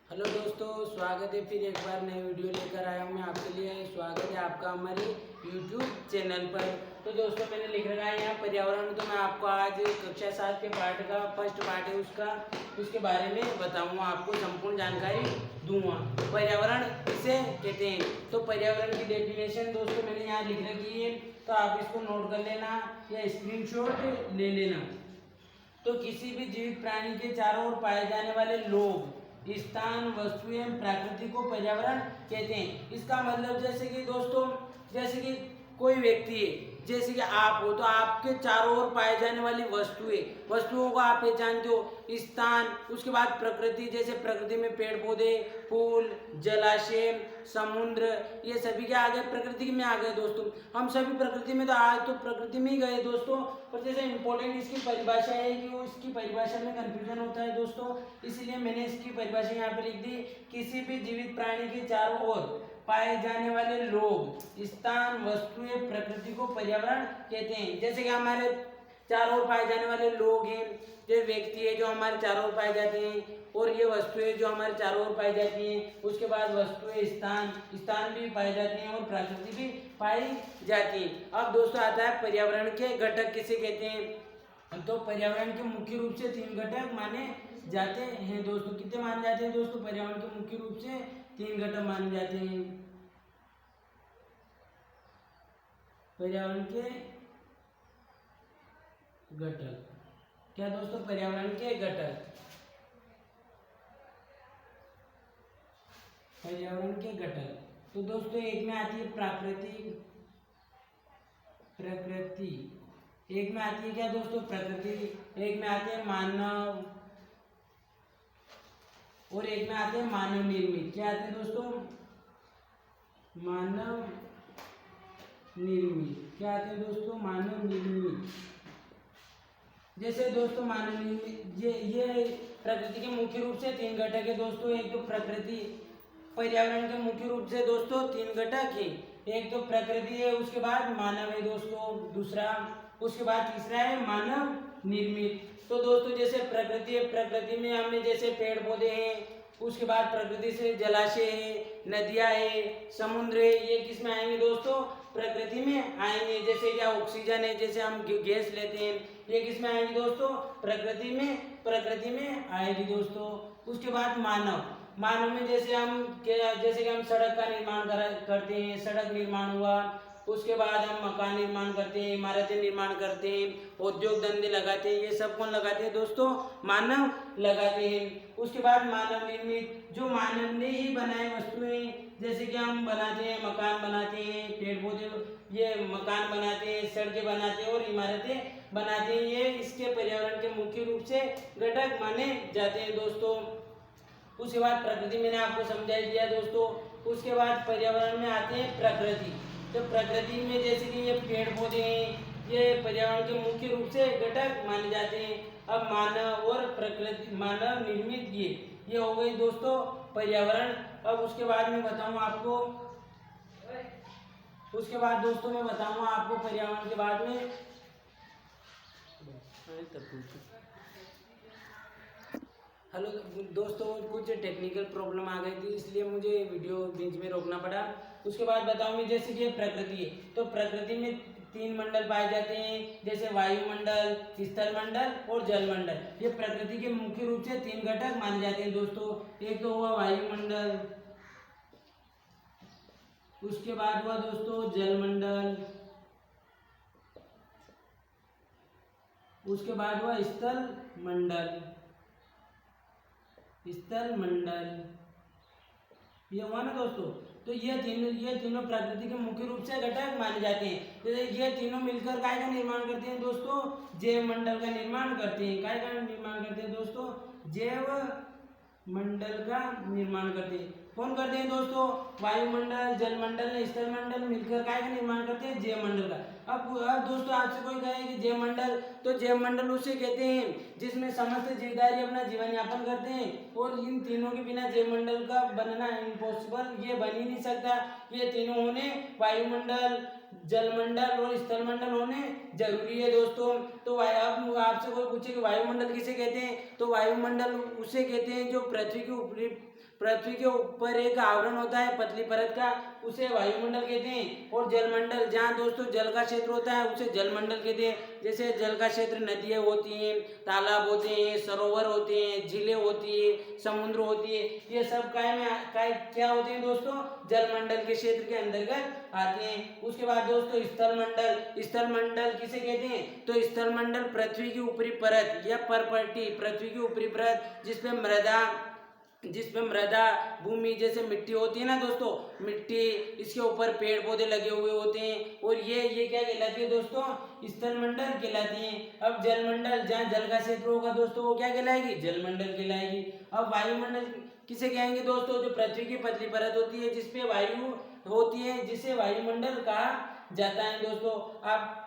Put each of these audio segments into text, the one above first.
Hello दोस्तों, स्वागत है फिर एक बार नई वीडियो लेकर आया हूँ मैं आपके लिए। स्वागत है आपका हमारे यूट्यूब चैनल पर। तो दोस्तों मैंने लिख रखा है यहाँ पर्यावरण। तो मैं आपको आज कक्षा 7 के पाठ का फर्स्ट पार्ट है उसके बारे में बताऊँगा, आपको संपूर्ण जानकारी दूंगा। पर्यावरण किसे कहते हैं? तो पर्यावरण की डेफिनेशन दोस्तों मैंने यहाँ लिख रखी है, तो आप इसको नोट कर लेना या स्क्रीनशॉट ले लेना। तो किसी भी जीवित प्राणी के चारों ओर पाए जाने वाले लोग, स्थान, वस्तु एवं प्रकृति को पर्यावरण कहते हैं। इसका मतलब जैसे कि दोस्तों, जैसे कि कोई व्यक्ति है, जैसे कि आप हो, तो आपके चारों ओर पाए जाने वाली वस्तुओं को आप पहचानते हो। स्थान, उसके बाद प्रकृति, जैसे प्रकृति में पेड़ पौधे, फूल, जलाशय, समुद्र, ये सभी के आ गए, प्रकृति में आ गए दोस्तों। हम सभी प्रकृति में, तो आज तो प्रकृति में ही गए दोस्तों। पर जैसे इंपॉर्टेंट इसकी परिभाषा है कि वो इसकी परिभाषा में कंफ्यूजन होता है दोस्तों, इसलिए मैंने इसकी परिभाषा यहाँ पे लिख दी। किसी भी जीवित प्राणी के चारों ओर पाए जाने वाले लोग, स्थान, वस्तुएं, प्रकृति को पर्यावरण कहते हैं। जैसे कि हमारे चारों ओर पाए जाने वाले लोग हैं, जो व्यक्ति है जो हमारे चारों ओर पाए जाते हैं, और ये वस्तुएं जो हमारे चारों ओर पाई जाती हैं। उसके बाद वस्तुएं, स्थान भी पाए जाते हैं और प्रकृति भी पाई जाती है। अब दोस्तों आता है पर्यावरण के घटक किसे कहते हैं। तो पर्यावरण के मुख्य रूप से 3 घटक माने जाते हैं दोस्तों। कितने माने जाते हैं दोस्तों? पर्यावरण के मुख्य रूप से 3 घटक माने जाते हैं। पर्यावरण के घटक क्या दोस्तों? पर्यावरण के घटक, पर्यावरण के घटक। तो दोस्तों एक में आती है प्रकृति, एक में आती है क्या दोस्तों? प्रकृति, एक में आते हैं मानव, और एक में आते हैं मानव निर्मित। क्या आते हैं दोस्तों? मानव निर्मित। क्या आते हैं दोस्तों? मानव निर्मित। जैसे दोस्तों मानव निर्मित, ये प्रकृति के मुख्य रूप से 3 घटक है दोस्तों। एक तो प्रकृति, पर्यावरण के मुख्य रूप से दोस्तों 3 घटक है। एक तो प्रकृति है, उसके बाद मानव है दोस्तों, दूसरा, उसके बाद तीसरा है मानव निर्मित। तो दोस्तों जैसे प्रकृति है, प्रकृति में हमें जैसे पेड़ पौधे हैं, उसके बाद प्रकृति से जलाशय है, नदियां है, समुद्र है, ये किस में आएंगे दोस्तों? प्रकृति में आएंगे। जैसे क्या ऑक्सीजन है, जैसे हम गैस लेते हैं, ये किस में आएगी दोस्तों? प्रकृति में आएगी दोस्तों। उसके बाद मानव में जैसे कि हम सड़क का निर्माण करते हैं, सड़क निर्माण हुआ। उसके बाद हम मकान निर्माण करते हैं, इमारतें निर्माण करते हैं, उद्योग धंधे लगाते हैं। ये सब कौन लगाते हैं दोस्तों? मानव लगाते हैं। उसके बाद मानव निर्मित, जो मानव ने ही बनाए वस्तुएं, जैसे कि हम बनाते हैं, मकान बनाते हैं, पेड़ पौधे, ये मकान बनाते हैं, सड़कें बनाते हैं और इमारतें बनाते हैं। ये इसके पर्यावरण के मुख्य रूप से घटक माने जाते हैं दोस्तों। उसके बाद प्रकृति मैंने आपको समझा दिया दोस्तों। उसके बाद पर्यावरण में आते हैं प्रकृति। तो प्रकृति में जैसे कि ये पेड़ पौधे हैं, ये पर्यावरण के मुख्य रूप से घटक माने जाते हैं। अब मानव और प्रकृति, मानव निर्मित, ये हो गई दोस्तों पर्यावरण। अब उसके बाद मैं बताऊंगा आपको, उसके बाद दोस्तों मैं बताऊंगा आपको पर्यावरण के बाद में। हेलो दोस्तों, कुछ टेक्निकल प्रॉब्लम आ गई थी, इसलिए मुझे वीडियो बीच में रोकना पड़ा। उसके बाद बताऊंगी जैसे कि प्रकृति है, तो प्रकृति में 3 मंडल पाए जाते हैं, जैसे वायुमंडल, स्थलमंडल और जलमंडल। ये प्रकृति के मुख्य रूप से 3 घटक माने जाते हैं दोस्तों। एक तो हुआ वायुमंडल, उसके बाद हुआ दोस्तों जलमंडल, उसके बाद हुआ स्थल मंडल, ये हुआ ना दोस्तों। तो ये तीनों प्रकृति के मुख्य रूप से घटक माने जाते हैं। तो ये तीनों मिलकर काय का निर्माण करते हैं दोस्तों? जैव मंडल का निर्माण करते हैं। काय का निर्माण करते हैं दोस्तों? जैव मंडल का निर्माण करते हैं। कौन करते हैं दोस्तों? वायुमंडल, जलमंडल, स्थलमंडल मिलकर काय का निर्माण करते हैं? जैव मंडल का। अब दोस्तों आपसे कोई कहे कि जैव मंडल, तो जैव मंडल उसे कहते हैं जिसमें समस्त जीवधारी अपना जीवन यापन करते हैं, और इन तीनों के बिना जैव मंडल का बनना इम्पॉसिबल, ये बन ही नहीं सकता। ये तीनों होने, वायुमंडल, जलमंडल और स्थलमंडल होने जरूरी है दोस्तों। तो अब आपसे कोई पूछे कि वायुमंडल किसे कहते हैं, तो वायुमंडल उसे कहते हैं जो पृथ्वी के ऊपर एक आवरण होता है पतली परत का, उसे वायुमंडल कहते हैं। और जलमंडल, जहाँ दोस्तों जल का क्षेत्र होता है उसे जलमंडल कहते हैं। जैसे जल का क्षेत्र नदियाँ होती हैं, तालाब होते हैं, सरोवर होते हैं, झीलें होती है, समुद्र होती है, ये सब क्या होते हैं दोस्तों, जलमंडल के क्षेत्र के अंतर्गत आते हैं। उसके बाद दोस्तों स्थलमंडल, स्थलमंडल किसे कहते हैं, तो स्थलमंडल पृथ्वी की ऊपरी परत या परपट्टी, पृथ्वी की ऊपरी परत जिसपे मृदा भूमि जैसे मिट्टी होती है ना दोस्तों, मिट्टी, इसके ऊपर पेड़ पौधे लगे हुए होते हैं, और ये क्या कहलाती है दोस्तों, स्थलमंडल कहलाती है। अब जलमंडल, जहाँ जल का क्षेत्र होगा दोस्तों वो क्या कहलाएगी, जलमंडल कहलाएगी। अब वायुमंडल किसे कहेंगे दोस्तों, जो पृथ्वी की पतली परत होती है जिसपे वायु होती है, जिसे वायुमंडल कहा जाता है दोस्तों। आप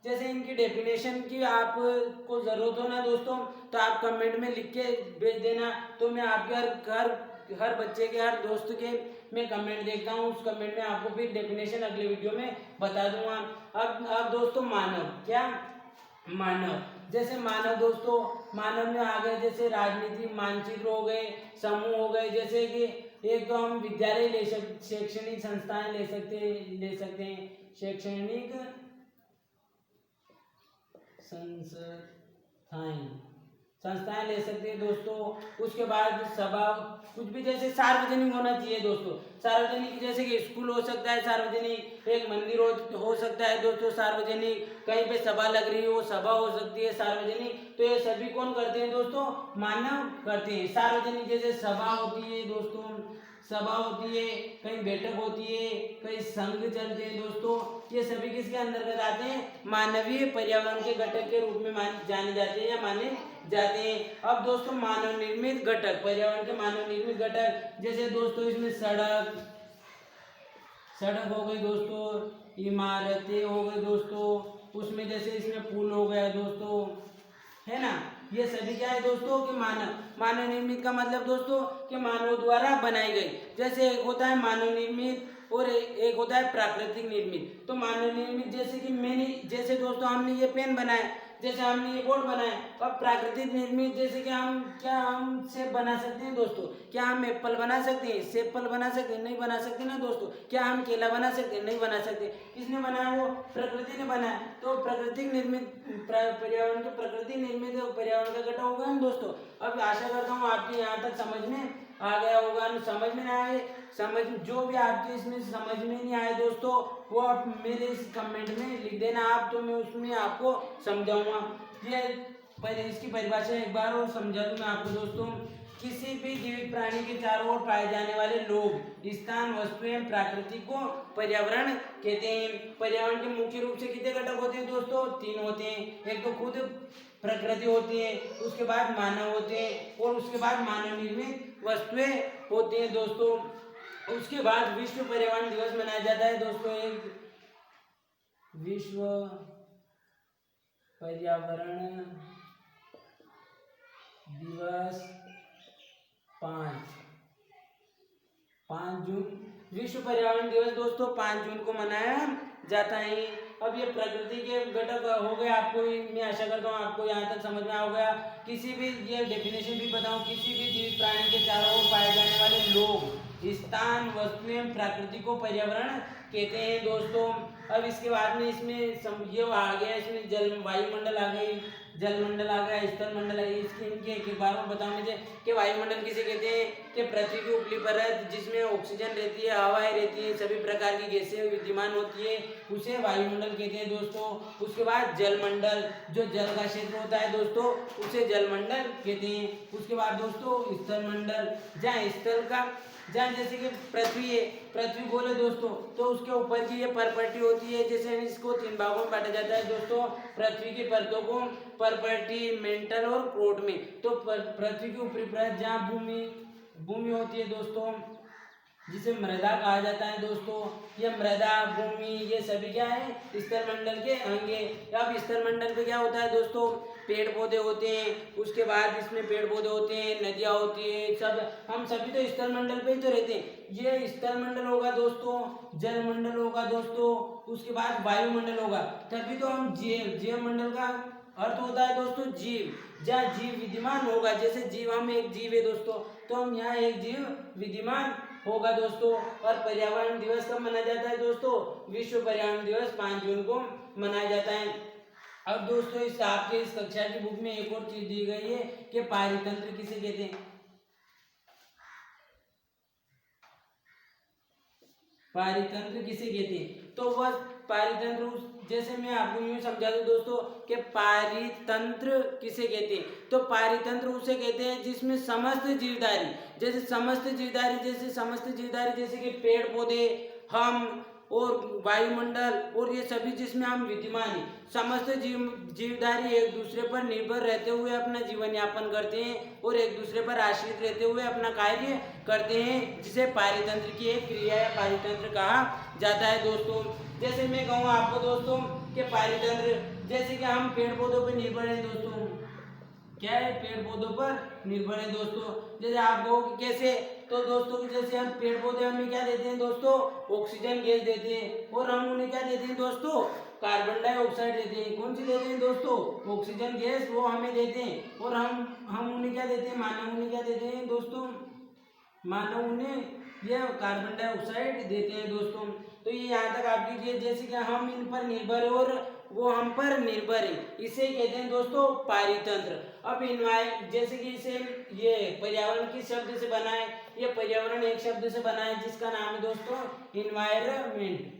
जैसे इनकी डेफिनेशन की आपको जरूरत हो ना दोस्तों, तो आप कमेंट में लिख के भेज देना, तो मैं आपके हर बच्चे के, हर दोस्त के मैं कमेंट देखता हूँ, उस कमेंट में आपको फिर डेफिनेशन अगले वीडियो में बता दूंगा। अब दोस्तों मानव, क्या मानव, जैसे मानव दोस्तों, मानव में आ गए जैसे राजनीति, मानचित्र हो गए, समूह हो गए, जैसे कि एक तो हम विद्यालय शैक्षणिक संस्थाएं ले सकते हैं, शैक्षणिक संस्थाएं ले सकते हैं दोस्तों। उसके बाद सभा, कुछ भी जैसे सार्वजनिक होना चाहिए दोस्तों, सार्वजनिक जैसे कि स्कूल हो सकता है सार्वजनिक, एक मंदिर हो सकता है दोस्तों सार्वजनिक, कहीं पे सभा लग रही है वो सभा हो सकती है सार्वजनिक। तो ये सभी कौन करते हैं दोस्तों, मानव करते हैं। सार्वजनिक जैसे सभा होती है दोस्तों, सभा होती है, कहीं बैठक होती है, कहीं संघ चलते हैं दोस्तों, ये सभी किसके अंतर्गत आते हैं, मानवीय पर्यावरण के घटक के रूप में जाने जाते हैं या माने जाते हैं। अब दोस्तों मानव निर्मित घटक, पर्यावरण के मानव निर्मित घटक, जैसे दोस्तों इसमें सड़क हो गई दोस्तों, इमारतें हो गई दोस्तों, उसमें जैसे इसमें पुल हो गया दोस्तों, है ना, ये सभी क्या है दोस्तों कि मानव निर्मित का मतलब दोस्तों कि मानव द्वारा बनाई गई। जैसे एक होता है मानव निर्मित और एक होता है प्राकृतिक निर्मित। तो मानव निर्मित जैसे कि जैसे दोस्तों हमने ये पेन बनाया, जैसे हमने ये बोर्ड बनाया। अब प्राकृतिक निर्मित जैसे कि हम सेब बना सकते हैं दोस्तों, क्या हम एप्पल बना सकते हैं, सेब फल बना सकते हैं, नहीं बना सकते ना दोस्तों। क्या हम केला बना सकते हैं, नहीं बना सकते। किसने बनाया, वो प्रकृति ने बनाया। तो प्राकृतिक निर्मित पर्यावरण के प्रकृति निर्मित पर्यावरण का घटक होगा ना दोस्तों। अब आशा करता हूँ आपके यहाँ तक समझ में आ गया होगा। समझ में ना आए, जो भी आपके इसमें समझ में नहीं आए दोस्तों, वो आप मेरे इस कमेंट में लिख देना आप, तो मैं उसमें आपको समझाऊंगा। इसकी परिभाषा एक बार और समझा दूं मैं आपको दोस्तों। किसी भी जीवित प्राणी के चारों ओर पाए जाने वाले लोग, स्थान, वस्तुएं, प्रकृति को पर्यावरण कहते हैं। पर्यावरण के मुख्य रूप से कितने घटक होते हैं दोस्तों, 3 होते हैं। एक तो खुद प्रकृति होती है, उसके बाद मानव होते हैं, और उसके बाद मानव निर्मित वस्तुएं होती हैं दोस्तों। उसके बाद विश्व पर्यावरण दिवस मनाया जाता है दोस्तों। एक विश्व पर्यावरण दिवस 5 जून, विश्व पर्यावरण दिवस दोस्तों 5 जून को मनाया जाता है। अब ये प्रकृति के घटक हो गए, आपको मैं आशा करता हूँ आपको यहाँ तक समझ में आ गया। किसी भी, ये डेफिनेशन भी बताऊँ, किसी भी जीवित प्राणी के चारों ओर पाए जाने वाले लोग, स्थान, वस्तुएं, प्रकृति को पर्यावरण कहते हैं दोस्तों। अब इसके बाद में इसमें ये आ गया, इसमें जल, वायुमंडल आ गई, जलमंडल आ गया, स्थलमंडल आ गया। इसकी इनके एक बार में बताऊं मुझे कि वायुमंडल किसे कहते हैं, कि पृथ्वी की ऊपरी परत जिसमें ऑक्सीजन रहती है, हवाएं रहती है, सभी प्रकार की गैसें विद्यमान होती है, उसे वायुमंडल कहते हैं दोस्तों। उसके बाद जलमंडल, जो जल का क्षेत्र होता है दोस्तों, उसे जलमंडल कहते हैं। उसके बाद दोस्तों स्थलमंडल, जहाँ जैसे कि पृथ्वी है, पृथ्वी गोल है दोस्तों, तो उसके ऊपर की ये परपट्टी होती है। जैसे इसको 3 भागों में बांटा जाता है दोस्तों, पृथ्वी की परतों को परपट्टी, मेंटल और क्रोट में। तो पृथ्वी की ऊपरी परत जहाँ भूमि होती है दोस्तों, जिसे मृदा कहा जाता है दोस्तों। ये मृदा, भूमि, ये सभी क्या है, स्थलमंडल के अंग है। अब स्थलमंडल पे क्या होता है दोस्तों, पेड़ पौधे होते हैं, उसके बाद इसमें पेड़ पौधे होते हैं, नदियाँ होती है, सब हम सभी तो स्थलमंडल पे ही तो रहते हैं। ये स्थलमंडल होगा दोस्तों, जलमंडल होगा दोस्तों, उसके बाद वायुमंडल होगा, तभी तो हम जीव मंडल का अर्थ होता है दोस्तों जीव। जहाँ जीव विद्यमान होगा, जैसे जीव, हम एक जीव है दोस्तों, तो हम यहाँ एक जीव विद्यमान होगा दोस्तों। और पर्यावरण दिवस कब मनाया जाता है दोस्तों? विश्व पर्यावरण दिवस 5 जून को मनाया जाता है। अब दोस्तों इस आपके इस कक्षा की बुक में एक और चीज दी गई है कि पारितंत्र किसे कहते हैं। पारितंत्र किसे कहते हैं? तो वह पारितंत्र, जैसे मैं आपको यूं समझा दूं दोस्तों कि पारितंत्र किसे कहते हैं, तो पारितंत्र उसे कहते हैं जिसमें समस्त जीवधारी, जैसे कि पेड़ पौधे, हम और वायुमंडल और ये सभी जिसमें हम विद्यमान हैं, समस्त जीवधारी एक दूसरे पर निर्भर रहते हुए अपना जीवन यापन करते हैं और एक दूसरे पर आश्रित रहते हुए अपना कार्य करते हैं, जिसे पारितंत्र की एक क्रिया या पारितंत्र कहा जाता है दोस्तों। जैसे मैं कहूँ आपको दोस्तों कि पारितंत्र, जैसे कि हम पेड़ पौधों पर निर्भर हैं दोस्तों, क्या है, पेड़ पौधों पर निर्भर है दोस्तों। जैसे आप कहो कि कैसे, तो दोस्तों जैसे हम पेड़ पौधे हमें क्या देते हैं दोस्तों? ऑक्सीजन गैस देते हैं, और हम उन्हें क्या देते हैं दोस्तों? कार्बन डाइऑक्साइड देते हैं। कौन सी देते हैं दोस्तों? ऑक्सीजन गैस, वो हमें देते हैं। और हम उन्हें क्या देते हैं? मानव उन्हें क्या देते हैं दोस्तों? मानव उन्हें यह कार्बन डाइऑक्साइड देते हैं दोस्तों। तो ये यहाँ तक आप लीजिए, जैसे कि हम इन पर निर्भर है और वो हम पर निर्भर है, इसे कहते हैं दोस्तों पारितंत्र। अब जैसे कि इसे ये पर्यावरण किस शब्द से बना है? ये पर्यावरण एक शब्द से बना है जिसका नाम है दोस्तों इन्वायरमेंट।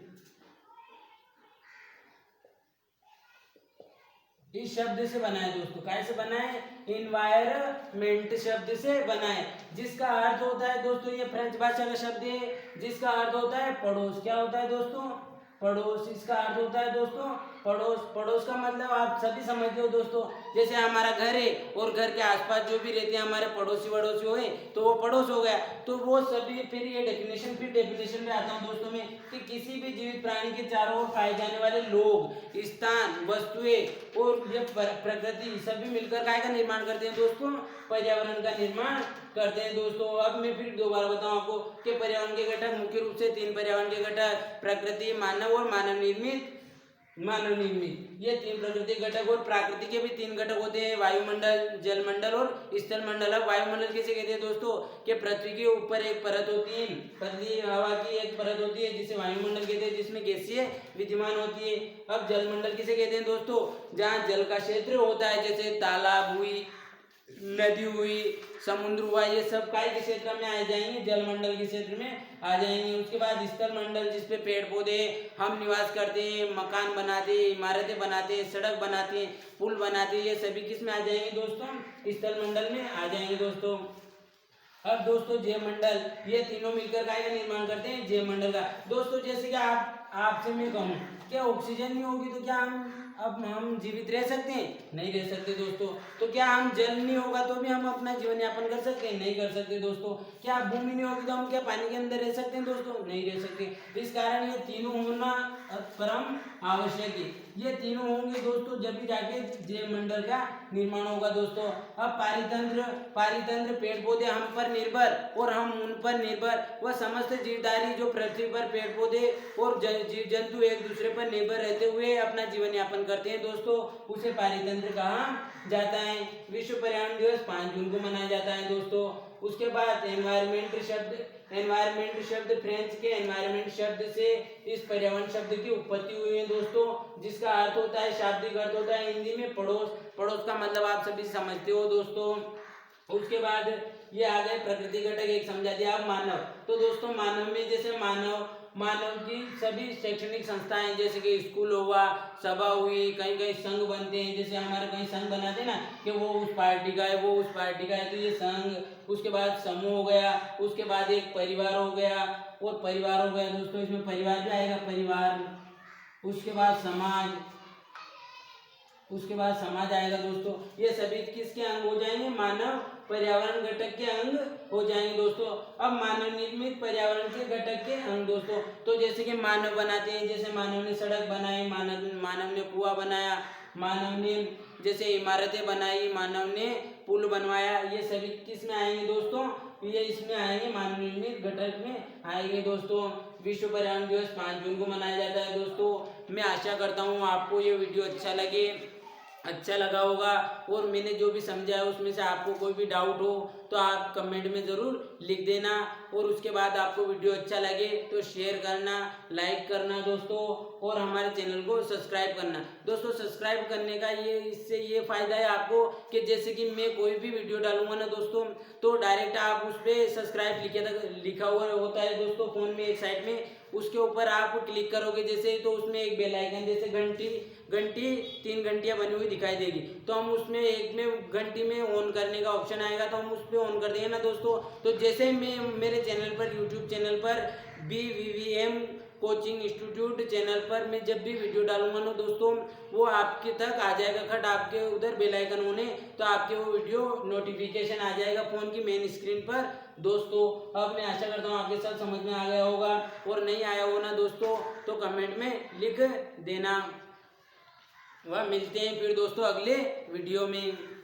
इस शब्द से बना है दोस्तों, कैसे बना है? इन्वायरमेंट शब्द से बना है, जिसका अर्थ होता है दोस्तों, ये फ्रेंच भाषा का शब्द है, जिसका अर्थ होता है पड़ोस। क्या होता है दोस्तों? पड़ोस। इसका अर्थ होता है दोस्तों पड़ोस। पड़ोस का मतलब आप सभी समझते हो दोस्तों, जैसे हमारा घर है और घर के आसपास जो भी रहते हैं हमारे पड़ोसी वड़ोसी हुए, तो वो पड़ोस हो गया। तो वो सभी, फिर ये डेफिनेशन में आता हूँ दोस्तों में, कि किसी भी जीवित प्राणी के चारों ओर पाए जाने वाले लोग, स्थान, वस्तुएं और ये प्रकृति सभी मिलकर काय का निर्माण करते हैं दोस्तों? पर्यावरण का निर्माण करते हैं दोस्तों। अब मैं फिर दोबारा बताऊं आपको कि पर्यावरण के घटक मुख्य रूप से 3 पर्यावरण के घटक, प्रकृति, मानव और मानव निर्मित। ये 3 प्रकृति घटक और प्रकृति के भी 3 घटक होते हैं, वायुमंडल, जलमंडल और स्थल मंडल। अब वायुमंडल किसे कहते हैं दोस्तों? कि पृथ्वी के ऊपर एक परत होती है, पतली हवा की एक परत होती है जिसे वायुमंडल कहते हैं, जिसमें गैसीय विद्यमान होती है। अब जलमंडल किसे कहते हैं दोस्तों? जहाँ जल का क्षेत्र होता है, जैसे तालाब हुई, नदी हुई, समुद्र हुआ, ये सब काय के क्षेत्र में आ जाएंगे? जलमंडल के क्षेत्र में आ जाएंगे। उसके बाद स्थल मंडल, जिसपे पेड़ पौधे, हम निवास करते हैं, मकान बनाते हैं, इमारतें बनाते हैं, सड़क बनाते हैं, पुल बनाते हैं, ये सभी किस में आ जाएंगे दोस्तों? स्थल मंडल में आ जाएंगे दोस्तों। अब दोस्तों जयमंडल, ये तीनों मिलकर काय का निर्माण करते हैं? जयमंडल का। दोस्तों जैसे कि आपसे मैं कहूँ क्या ऑक्सीजन नहीं होगी तो क्या हम जीवित रह सकते हैं? नहीं रह सकते दोस्तों। तो क्या हम जल नहीं होगा तो भी हम अपना जीवन यापन कर सकते हैं? नहीं कर सकते दोस्तों। क्या भूमि नहीं होगी तो हम क्या पानी के अंदर रह सकते हैं दोस्तों? नहीं रह सकते। इस कारण ये तीनों होना परम आवश्यक है। ये तीनों होंगे दोस्तों जब भी जाके जयमंडल का निर्माण होगा दोस्तों। अब पारितंत्र पेड़ पौधे हम पर निर्भर और हम उन पर निर्भर, वह समस्त जीवधारी जो पृथ्वी पर पेड़ पौधे और जीव जंतु एक दूसरे पर निर्भर रहते हुए अपना जीवन यापन करते हैं दोस्तों, उसे पारितंत्र कहा जाता है। विश्व पर्यावरण दिवस 5 जून को मनाया जाता है दोस्तों। उसके बाद एनवायरमेंट शब्द फ्रेंच के एनवायरमेंट शब्द से इस पर्यावरण शब्द की उत्पत्ति हुई है दोस्तों, जिसका अर्थ होता है, शाब्दिक अर्थ होता है हिंदी में पड़ोस। पड़ोस का मतलब आप सभी समझते हो दोस्तों। उसके बाद ये आ गए प्रकृति घटक, एक समझा दिया। अब मानव, तो दोस्तों मानव में जैसे मानव की सभी शैक्षणिक संस्थाएं, जैसे कि स्कूल हुआ, सभा हुई, कहीं कहीं संघ बनते हैं, जैसे हमारे कहीं संघ बनाते हैं ना कि वो उस पार्टी का है, वो उस पार्टी का है, तो ये संघ। उसके बाद समूह हो गया, उसके बाद एक परिवार हो गया, और परिवार हो गया दोस्तों, इसमें परिवार भी आएगा, परिवार। उसके बाद समाज आएगा दोस्तों। ये सभी किसके अंग हो जाएंगे? मानव पर्यावरण घटक के अंग हो जाएंगे दोस्तों। अब मानव निर्मित पर्यावरण के घटक के अंग दोस्तों, तो जैसे कि मानव बनाते हैं, जैसे मानव ने सड़क बनाई, मानव ने कुआं बनाया, मानव ने जैसे इमारतें बनाई, मानव ने पुल बनवाया, ये सभी किस में आएंगे दोस्तों? ये इसमें आएंगे, मानव निर्मित घटक में आएंगे दोस्तों। विश्व पर्यावरण दिवस 5 जून को मनाया जाता है दोस्तों। मैं आशा करता हूँ आपको ये वीडियो अच्छा लगे। अच्छा लगा होगा और मैंने जो भी समझा है उसमें से आपको कोई भी डाउट हो तो आप कमेंट में ज़रूर लिख देना। और उसके बाद आपको वीडियो अच्छा लगे तो शेयर करना, लाइक करना दोस्तों, और हमारे चैनल को सब्सक्राइब करना। दोस्तों सब्सक्राइब करने का इससे ये फ़ायदा है आपको कि जैसे कि मैं कोई भी वीडियो डालूंगा ना दोस्तों, तो डायरेक्ट आप उस पर सब्सक्राइब लिखा हुआ होता है दोस्तों फ़ोन में एक साइड में, उसके ऊपर आप क्लिक करोगे जैसे तो उसमें एक बेल आइकन जैसे घंटी घंटी 3 घंटियां बनी हुई दिखाई देगी, तो हम उसमें एक में घंटी में ऑन करने का ऑप्शन आएगा तो हम उस पर ऑन कर देंगे ना दोस्तों। तो जैसे मैं मेरे चैनल पर यूट्यूब चैनल पर BVVM कोचिंग इंस्टीट्यूट चैनल पर मैं जब भी वीडियो डालूंगा ना दोस्तों, वो आपके तक आ जाएगा खट आपके उधर बेल आइकन होने, तो आपके वो वीडियो नोटिफिकेशन आ जाएगा फ़ोन की मेन स्क्रीन पर दोस्तों। अब मैं आशा करता हूँ आपके साथ समझ में आ गया होगा, और नहीं आया हो ना दोस्तों तो कमेंट में लिख देना। वह मिलते हैं फिर दोस्तों अगले वीडियो में।